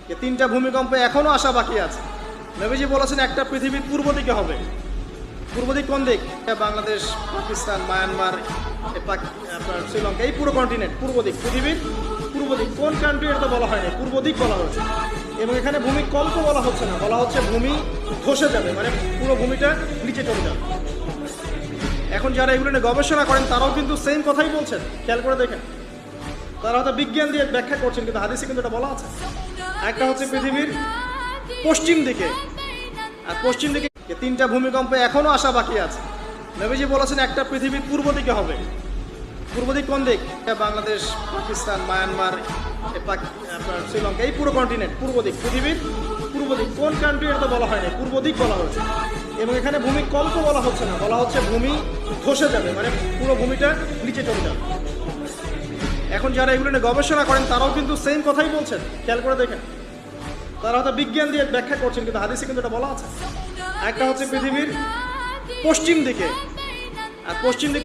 যে তিনটা ভূমিকম্প এখনো আসা বাকি আছে। নবীজি বলেছেন একটা পৃথিবীর পূর্ব দিকে হবে। পূর্ব দিক কোন দিক? বাংলাদেশ, পাকিস্তান, মায়ানমার, আপনার শ্রীলঙ্কা, এই পুরো কন্টিনেন্ট পূর্ব দিক, পৃথিবীর পূর্ব দিক। কোন কান্ট্রি এটা তো বলা হয়নি, পূর্ব দিক বলা হয়েছে। এবং এখানে ভূমিকম্প বলা হচ্ছে না, বলা হচ্ছে ভূমি ধসে যাবে, মানে পুরো ভূমিটা নিচে চলে যাবে। এখন যারা এগুলো নিয়ে গবেষণা করেন তারাও কিন্তু সেম কথাই বলছেন, খেয়াল করে দেখেন। তারা হয়তো বিজ্ঞান দিয়ে ব্যাখ্যা করছেন, কিন্তু হাদিসে কিন্তু এটা বলা আছে। একটা হচ্ছে পৃথিবীর পশ্চিম দিকে, আর পশ্চিম দিকে তিনটা ভূমিকম্প এখনো আসা বাকি আছে। নবীজি বলেছেন একটা পৃথিবীর পূর্ব দিকে হবে। পূর্ব দিক কোন দিক? বাংলাদেশ, পাকিস্তান, মায়ানমার, আপনার শ্রীলঙ্কা, এই পুরো কন্টিনেন্ট পূর্ব দিক, পৃথিবীর পূর্ব দিক। কোন কান্ট্রি এটা তো বলা হয়নি, পূর্ব দিক বলা হয়েছে। এবং এখানে ভূমিকম্প বলা হচ্ছে না, বলা হচ্ছে ভূমি ধসে যাবে, মানে পুরো ভূমিটা নিচে চলে যাবে। এখন যারা এগুলো নিয়ে গবেষণা করেন তারাও কিন্তু সেম কথাই বলছেন, খেয়াল করে দেখেন। তারা হয়তো বিজ্ঞান দিয়ে ব্যাখ্যা করছেন, কিন্তু হাদিসে কিন্তু এটা বলা আছে। একটা হচ্ছে পৃথিবীর পশ্চিম দিকে, আর পশ্চিম দিকে